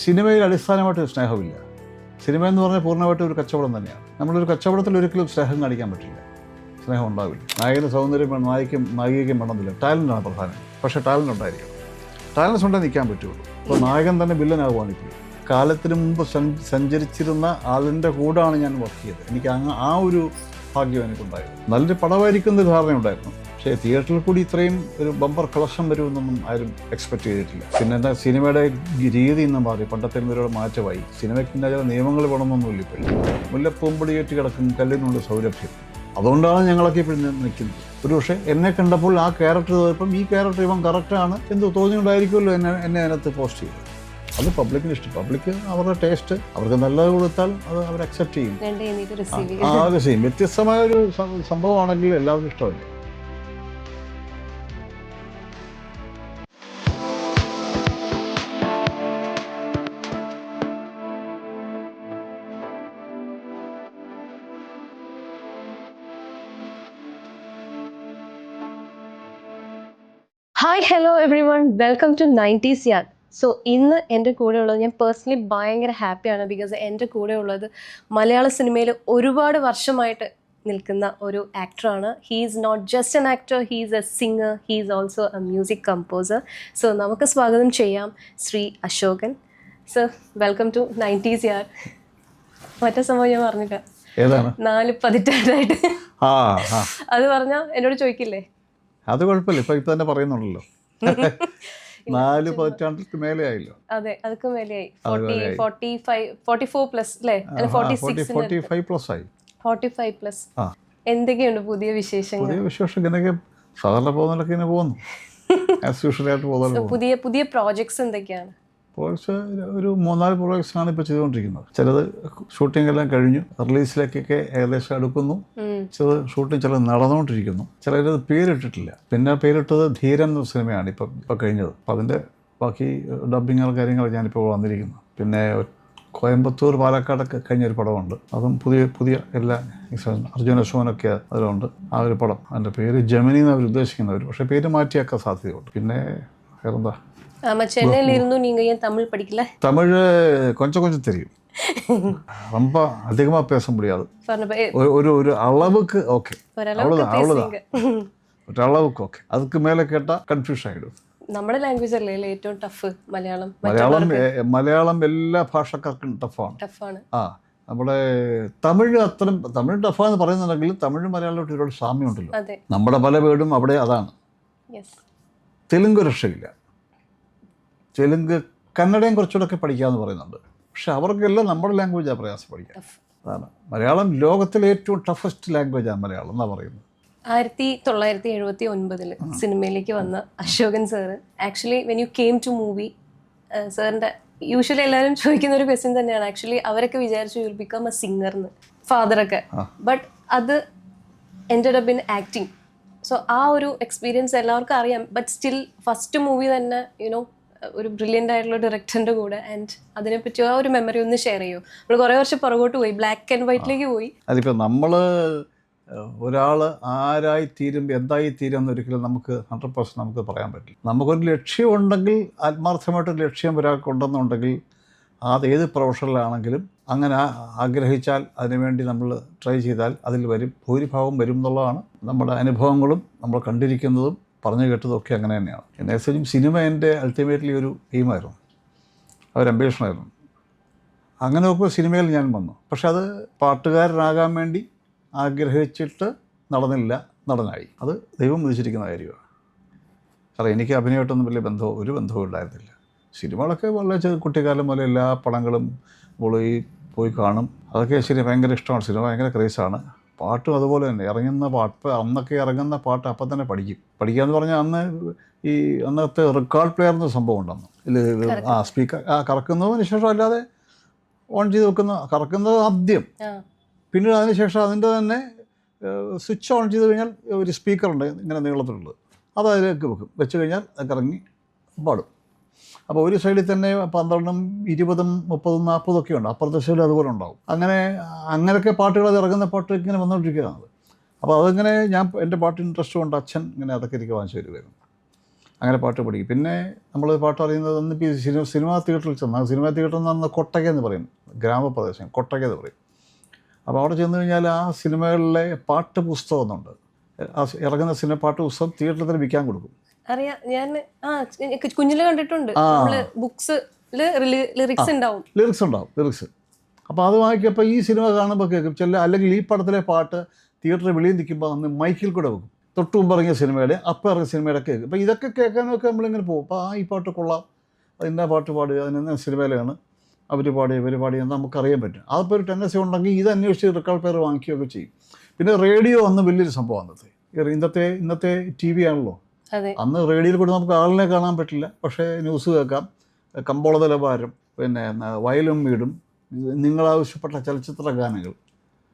സിനിമയിൽ അടിസ്ഥാനമായിട്ട് സ്നേഹമില്ല. സിനിമ എന്ന് പറഞ്ഞാൽ പൂർണ്ണമായിട്ടും ഒരു കച്ചവടം തന്നെയാണ്. നമ്മളൊരു കച്ചവടത്തിൽ ഒരിക്കലും സ്നേഹം കാണിക്കാൻ പറ്റില്ല, സ്നേഹം ഉണ്ടാവില്ല. നായകന് സൗന്ദര്യം വേണം, നായികയ്ക്കും വേണമെന്നില്ല. ടാലൻ്റാണ് പ്രധാനം. പക്ഷേ ടാലൻ്റ് ഉണ്ടായിരിക്കണം. ടാലൻസ് ഉണ്ടെങ്കിൽ നിൽക്കാൻ പറ്റുള്ളൂ. ഇപ്പോൾ നായകൻ തന്നെ വില്ലനാകുവാണെങ്കിൽ കാലത്തിന് മുമ്പ് സഞ്ചരിച്ചിരുന്ന ആളിൻ്റെ കൂടാണ് ഞാൻ വർക്ക് ചെയ്തത്. എനിക്ക് ആ ഒരു ഭാഗ്യം എനിക്കുണ്ടായിരുന്നു. നല്ലൊരു പടമായിരിക്കുന്ന ധാരണയുണ്ടായിരുന്നു. പക്ഷേ തിയേറ്ററിൽ കൂടി ഇത്രയും ഒരു ബമ്പർ കളക്ഷൻ വരുമെന്നൊന്നും ആരും എക്സ്പെക്ട് ചെയ്തിട്ടില്ല. പിന്നെ എന്താ, സിനിമയുടെ രീതി ഇന്ന് മാറി, പണ്ടത്തെ ഒരു മാറ്റമായി. സിനിമയ്ക്ക് ചില നിയമങ്ങൾ വേണമെന്നൊന്നുമില്ല. ഇപ്പോൾ മുല്ലപ്പൂമ്പൊടിയേറ്റ് കിടക്കും കല്ലിനുള്ള സൗരഭ്യം. അതുകൊണ്ടാണ് ഞങ്ങളൊക്കെ ഇപ്പോഴും നിൽക്കുന്നത്. ഒരു പക്ഷേ എന്നെ കണ്ടപ്പോൾ ആ ക്യാരക്ടർ തോന്നിയപ്പം ഈ ക്യാരക്ടർ ഇവൻ കറക്റ്റാണ് എന്ന് തോന്നിയുണ്ടായിരിക്കുമല്ലോ എന്നെ അതിനകത്ത് പോസ്റ്റ് ചെയ്തു. അത് പബ്ലിക്കിന് ഇഷ്ടം. പബ്ലിക്ക് അവരുടെ ടേസ്റ്റ്, അവർക്ക് നല്ലത് കൊടുത്താൽ അത് അവർ അക്സെപ്റ്റ് ചെയ്യും. അത് ചെയ്യും. വ്യത്യസ്തമായ ഒരു സംഭവമാണെങ്കിൽ എല്ലാവർക്കും ഇഷ്ടമല്ല. Hi hello everyone, welcome to 90s yard. So ഇന്ന് എൻ്റെ കൂടെ ഉള്ളത്, ഞാൻ പേഴ്സണലി ഭയങ്കര ഹാപ്പിയാണ്. ബിക്കോസ് എൻ്റെ കൂടെ ഉള്ളത് മലയാള സിനിമയിൽ ഒരുപാട് വർഷമായിട്ട് നിൽക്കുന്ന ഒരു ആക്ടറാണ്. He is not just an actor, he is a singer, he is also a music composer. So നമുക്ക് സ്വാഗതം ചെയ്യാം Shri Ashokan. Sir, welcome to 90s yard. മറ്റേ സംഭവം ഞാൻ പറഞ്ഞില്ല, 4 പതിറ്റാണ്ടായിട്ട് അത് പറഞ്ഞാൽ എന്നോട് ചോദിക്കില്ലേ? അത് കുഴപ്പമില്ല, ഇപ്പൊ തന്നെ പറയുന്നുണ്ടല്ലോ. 4 പതിറ്റാണ്ടിற்கு മേലെ ആയല്ലോ. അതെ, അതൊക്കെ മേലെയായി. 44 പ്ലസ് അല്ലേ? 45 പ്ലസ് ആയി. 45 പ്ലസ്. എന്തൊക്കെയുണ്ട് പുതിയ വിശേഷങ്ങൾ? പുതിയ വിശേഷം ഇങ്ങനെയൊക്കെ സാധാരണ പോകുന്നതൊക്കെ ഇങ്ങനെ പോകുന്നു. ആസ് യൂഷ്വൽ ആയിട്ട് പോകുന്നു. പുതിയ പ്രോജക്ട്സ് എന്തൊക്കെയാണ്? പ്രോജക്ട്സ് ഒരു 3-4 പ്രോജക്ട്സാണ് ഇപ്പോൾ ചെയ്തുകൊണ്ടിരിക്കുന്നത്. ചിലത് ഷൂട്ടിംഗ് എല്ലാം കഴിഞ്ഞു, റിലീസിലേക്കൊക്കെ ഏകദേശം അടുക്കുന്നു. ചിലത് ഷൂട്ടിംഗ് ചിലത് നടന്നുകൊണ്ടിരിക്കുന്നു. ചിലത് പേരിട്ടിട്ടില്ല. പിന്നെ പേരിട്ടത് ധീരൻ എന്ന സിനിമയാണ് ഇപ്പോൾ കഴിഞ്ഞത്. അപ്പം അതിൻ്റെ ബാക്കി ഡബ്ബിങ്ങുകൾ കാര്യങ്ങൾ ഞാനിപ്പോൾ വന്നിരിക്കുന്നു. പിന്നെ കോയമ്പത്തൂർ പാലക്കാടൊക്കെ കഴിഞ്ഞൊരു പടമുണ്ട്. അതും പുതിയ എല്ലാ അർജുന അശോകനൊക്കെ അതിലുണ്ട്. ആ ഒരു പടം, അതിൻ്റെ പേര് ജമിനി എന്ന് അവർ ഉദ്ദേശിക്കുന്നവർ, പക്ഷേ പേര് മാറ്റിയൊക്കെ സാധ്യതയുണ്ട്. പിന്നെ വേറെന്താ, சென்னையிலிருந்து நீங்க ஏன் தமிழ் படிக்கல? தமிழ் கொஞ்சம் தெரியும், ரொம்ப அதிகமா பேச முடியாது. ஒரு அளவுக்கு ஓகே, அவ்வளவுதான், ஒரு அளவுக்கு ஓகே. அதுக்கு மேல கேட்டா கன்ஃபியூഷൻ ആയിടും. നമ്മുടെ ലാംഗ്വേജ് അല്ലേ ഏറ്റവും ടഫ്? മലയാളം എല്ലാ ഭാഷക്കാർക്കും ടഫാണ്. നമ്മുടെ തമിഴ് ടഫാന്ന് പറയുന്നുണ്ടെങ്കിൽ തമിഴ് മലയാളമായിട്ട് ഒരുപാട് സാമ്യമുണ്ടല്ലോ. നമ്മുടെ പല വേർഡും അവിടെ അതാണ്. തെലുങ്ക് രക്ഷയില്ല. തെലുങ്ക്, കന്നഡയും കുറച്ചുകൂടെ പഠിക്കാമെന്ന് പറയുന്നുണ്ട്. പക്ഷെ അവർക്കെല്ലാം നമ്മുടെ ലാംഗ്വേജാണ് പ്രയാസം പഠിക്കാൻ. അതാണ് മലയാളം ലോകത്തിലെ ഏറ്റവും ടഫസ്റ്റ് ലാംഗ്വേജാണ് മലയാളം എന്നാണ് പറയുന്നത്. 1979 സിനിമയിലേക്ക് വന്ന Ashokan sir, actually when you came to movie, സാറിൻ്റെ യൂഷ്വലി എല്ലാവരും ചോദിക്കുന്ന ഒരു ക്വസ്റ്റ്യൻ തന്നെയാണ്. ആക്ച്വലി അവരൊക്കെ വിചാരിച്ചു യു വിൽ ബിക്കം എ സിംഗർന്ന്, ഫാദറൊക്കെ. ബട്ട് അത് ended up in acting. So ആ ഒരു എക്സ്പീരിയൻസ് എല്ലാവർക്കും അറിയാം. ബട്ട് സ്റ്റിൽ ഫസ്റ്റ് മൂവി തന്നെ യുനോ ഒരു ബ്രില്യൻ്റ് ആയിട്ടുള്ള ഡയറക്ടറിൻ്റെ കൂടെ, ആൻഡ് അതിനെപ്പറ്റി ആ ഒരു മെമ്മറി ഒന്ന് ഷെയർ ചെയ്യുമോ? നമ്മൾ കുറേ വർഷം പുറകോട്ട് പോയി, ബ്ലാക്ക് ആൻഡ് വൈറ്റിലേക്ക് പോയി. അതിപ്പോൾ നമ്മൾ ഒരാൾ ആരായിത്തീരും, എന്തായിത്തീരും എന്നൊരിക്കലും നമുക്ക് 100% നമുക്ക് പറയാൻ പറ്റില്ല. നമുക്കൊരു ലക്ഷ്യമുണ്ടെങ്കിൽ, ആത്മാർത്ഥമായിട്ടൊരു ലക്ഷ്യം ഒരാൾക്കുണ്ടെന്നുണ്ടെങ്കിൽ, ഏത് പ്രൊഫഷനിലാണെങ്കിലും അങ്ങനെ ആഗ്രഹിച്ചാൽ അതിനുവേണ്ടി നമ്മൾ ട്രൈ ചെയ്താൽ അതിൽ വരും, ഭൂരിഭാഗം വരും എന്നുള്ളതാണ് നമ്മുടെ അനുഭവങ്ങളും നമ്മൾ കണ്ടിരിക്കുന്നതും പറഞ്ഞു കേട്ടതൊക്കെ അങ്ങനെ തന്നെയാണ്. എന്നുവെച്ചാലും സിനിമ എൻ്റെ അൾട്ടിമേറ്റ്ലി ഒരു എയിമായിരുന്നു, ഒരു അംബിഷനായിരുന്നു. അങ്ങനെ നോക്കുമ്പോൾ സിനിമയിൽ ഞാൻ വന്നു. പക്ഷെ അത് പാട്ടുകാരനാകാൻ വേണ്ടി ആഗ്രഹിച്ചിട്ട് നടന്നില്ല, നടനായി. അത് ദൈവം വിധിച്ചിരിക്കുന്ന കാര്യമാണ്. കാരണം എനിക്ക് അഭിനയമായിട്ടൊന്നും വലിയ ഒരു ബന്ധവും ഉണ്ടായിരുന്നില്ല. സിനിമകളൊക്കെ വളരെ കുട്ടിക്കാലം പോലെ എല്ലാ പടങ്ങളും പോയി കാണും. അതൊക്കെ ശരി, ഭയങ്കര ഇഷ്ടമാണ്. സിനിമ ഭയങ്കര ക്രേസാണ്. പാട്ടും അതുപോലെ തന്നെ. അന്നൊക്കെ ഇറങ്ങുന്ന പാട്ട് അപ്പം തന്നെ പഠിക്കാന്ന് പറഞ്ഞാൽ അന്നത്തെ റെക്കോർഡ് പ്ലെയർ എന്ന സംഭവം ഉണ്ടെന്ന്. സ്പീക്കർ കറക്കുന്നതിന് ശേഷം അല്ലാതെ ഓൺ ചെയ്ത് കറക്കുന്നത് ആദ്യം, പിന്നീട് അതിന് ശേഷം അതിൻ്റെ തന്നെ സ്വിച്ച് ഓൺ ചെയ്ത് കഴിഞ്ഞാൽ ഒരു സ്പീക്കറുണ്ട് ഇങ്ങനെ നീളത്തിലുള്ളത്, അത് അതിലേക്ക് വെച്ച് കഴിഞ്ഞാൽ അത് കറങ്ങി പാടും. അപ്പോൾ ഒരു സൈഡിൽ തന്നെ 12, 20, 30, 40 ഒക്കെ ഉണ്ട്. അപ്പുറത്തെ സൈഡിൽ അതുപോലെ ഉണ്ടാവും. അങ്ങനെയൊക്കെ പാട്ടുകൾ, അത് ഇറങ്ങുന്ന പാട്ട് ഇങ്ങനെ വന്നുകൊണ്ടിരിക്കുകയാണ്. അപ്പോൾ അതിങ്ങനെ എൻ്റെ പാട്ട് ഇൻട്രസ്റ്റ് കൊണ്ട് അച്ഛൻ ഇങ്ങനെ അതൊക്കെ എനിക്ക് വാങ്ങിച്ചു തരുമായിരുന്നു. അങ്ങനെ പാട്ട് പഠിക്കും. പിന്നെ നമ്മൾ പാട്ട് അറിയുന്നത് അന്ന് ഇപ്പോൾ സിനിമാ തിയേറ്ററിൽ ചെന്നാൽ, സിനിമാ തിയേറ്റർ എന്ന് പറഞ്ഞാൽ കൊട്ടക എന്ന് പറയും, ഗ്രാമപ്രദേശം കൊട്ടക എന്ന് പറയും. അപ്പോൾ അവിടെ ചെന്ന് കഴിഞ്ഞാൽ ആ സിനിമകളിലെ പാട്ട് പുസ്തകം ഒന്നുണ്ട്. ആ ഇറങ്ങുന്ന സിനിമ പാട്ട് പുസ്തകം തിയേറ്ററിൽ തന്നെ വിൽക്കാൻ കൊടുക്കും. അറിയാം, ഞാൻ കുഞ്ഞില് കണ്ടിട്ടുണ്ട്. ബുക്സ് ലിറിക്സ് ഉണ്ടാവും. ലിറിക്സ്. അപ്പോൾ അത് വാങ്ങിക്കപ്പോൾ ഈ സിനിമ കാണുമ്പോൾ കേൾക്കും ചില, അല്ലെങ്കിൽ ഈ പടത്തിലെ പാട്ട് തിയേറ്ററിൽ വെളിയിൽ നിൽക്കുമ്പോൾ അന്ന് മൈക്കിൽ കൂടെ വെക്കും. തൊട്ട് മുമ്പ് ഇറങ്ങിയ സിനിമയുടെ അപ്പം ഇറങ്ങിയ സിനിമയുടെ കേൾക്കും. അപ്പോൾ ഇതൊക്കെ കേൾക്കാനൊക്കെ നമ്മളിങ്ങനെ പോകും. അപ്പോൾ ഈ പാട്ട് കൊള്ളാം, അതിൻ്റെ പാട്ട് പാടുക, അതിന് സിനിമയിലാണ് അവർ പാടി ഇവർ പാടിയെന്ന് നമുക്കറിയാൻ പറ്റും. അതിപ്പോൾ ഒരു ടെൻഡൻസി ഉണ്ടെങ്കിൽ ഇത് അന്വേഷിച്ച് റെക്കോർഡ് പേര് വാങ്ങിക്കുകയൊക്കെ ചെയ്യും. പിന്നെ റേഡിയോ അന്ന് വലിയൊരു സംഭവം അന്നത്തെ. ഇന്നത്തെ ടി വി ആണല്ലോ. അന്ന് റേഡിയോയിൽ കൂടെ നമുക്ക് ആളിനെ കാണാൻ പറ്റില്ല, പക്ഷേ ന്യൂസ് കേൾക്കാം. കമ്പോള നിലവാരം, പിന്നെ വയലും വീടും, നിങ്ങളാവശ്യപ്പെട്ട ചലച്ചിത്ര ഗാനങ്ങൾ,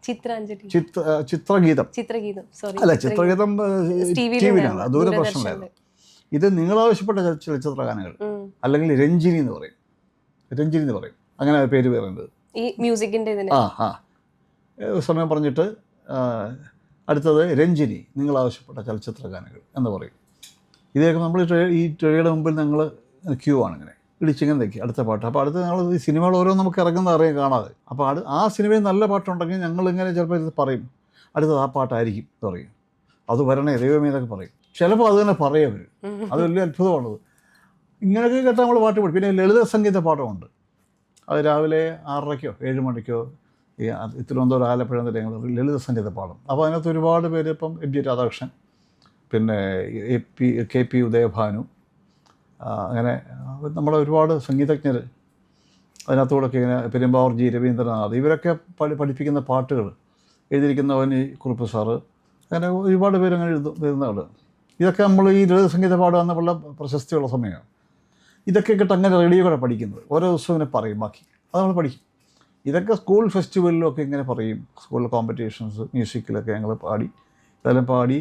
ചിത്രഗീതം അല്ല, ചിത്രഗീതം ടി വിയിലാണ്, ദൂരദർശനിലായിരുന്നു. ഇത് നിങ്ങളാവശ്യപ്പെട്ട ചലച്ചിത്ര ഗാനങ്ങൾ, അല്ലെങ്കിൽ രഞ്ജിനി എന്ന് പറയും, അങ്ങനെ പേര് പറയുന്നത് ഈ മ്യൂസിക്കിൻ്റെ. സമയം പറഞ്ഞിട്ട് അടുത്തത് രഞ്ജിനി, നിങ്ങളാവശ്യപ്പെട്ട ചലച്ചിത്ര ഗാനങ്ങൾ എന്ന് പറയും. ഇതൊക്കെ നമ്മൾ ഈ ട്രെയുടെ മുമ്പിൽ ഞങ്ങൾ ക്യൂ ആണ്, ഇങ്ങനെ ഇടിച്ചിങ്ങനെ നിൽക്കി അടുത്ത പാട്ട്. അപ്പോൾ അടുത്ത് ഞങ്ങൾ ഈ സിനിമകൾ ഓരോന്നും നമുക്ക് ഇറങ്ങുന്ന അറിയാൻ കാണാതെ. അപ്പോൾ ആ സിനിമയിൽ നല്ല പാട്ടുണ്ടെങ്കിൽ ഞങ്ങളിങ്ങനെ ചിലപ്പോൾ ഇത് പറയും, അടുത്തത് ആ പാട്ടായിരിക്കും എന്ന് പറയും. അത് വരണേ ദൈവമേ എന്നൊക്കെ പറയും. ചിലപ്പോൾ അത് തന്നെ പറയും അവർ. അത് വലിയ അത്ഭുതമാണത്. ഇങ്ങനെയൊക്കെ കേട്ടാൽ നമ്മൾ പാട്ട് പാടും. പിന്നെ ലളിത സംഗീത പാഠമുണ്ട്. അത് രാവിലെ 6:30-ക്കോ 7 മണിക്കോ ഈ തിരുവനന്തപുരം ആലപ്പുഴ ഞങ്ങൾ ലളിത സംഗീത പാഠം. അപ്പോൾ അതിനകത്ത് ഒരുപാട് പേര്, ഇപ്പം എം ജി രാധാകൃഷ്ണൻ, പിന്നെ KP ഉദയഭാനു, അങ്ങനെ നമ്മളെ ഒരുപാട് സംഗീതജ്ഞർ അതിനകത്തൂടെയൊക്കെ ഇങ്ങനെ, പെരുമ്പാവൂർ ജി രവീന്ദ്രനാഥ്, ഇവരൊക്കെ പഠിപ്പിക്കുന്ന പാട്ടുകൾ എഴുതിയിരിക്കുന്നവൻ ഈ കുറുപ്പ് സാറ്, അങ്ങനെ ഒരുപാട് പേര് അങ്ങനെ വരുന്നവർ. ഇതൊക്കെ നമ്മൾ ഈ ലളിത സംഗീത പാഠം എന്ന വളരെ പ്രശസ്തിയുള്ള സമയമാണ്. ഇതൊക്കെ കേട്ട് അങ്ങനെ റേഡിയോ കൂടെ പഠിക്കുന്നത്. ഓരോ ദിവസവും ഇങ്ങനെ പറയും, ബാക്കി അത് നമ്മൾ പഠിക്കും. ഇതൊക്കെ സ്കൂൾ ഫെസ്റ്റിവലിലൊക്കെ ഇങ്ങനെ പറയും. സ്കൂൾ കോമ്പറ്റീഷൻസ് മ്യൂസിക്കിലൊക്കെ ഞങ്ങൾ പാടി, ഇതെല്ലാം പാടി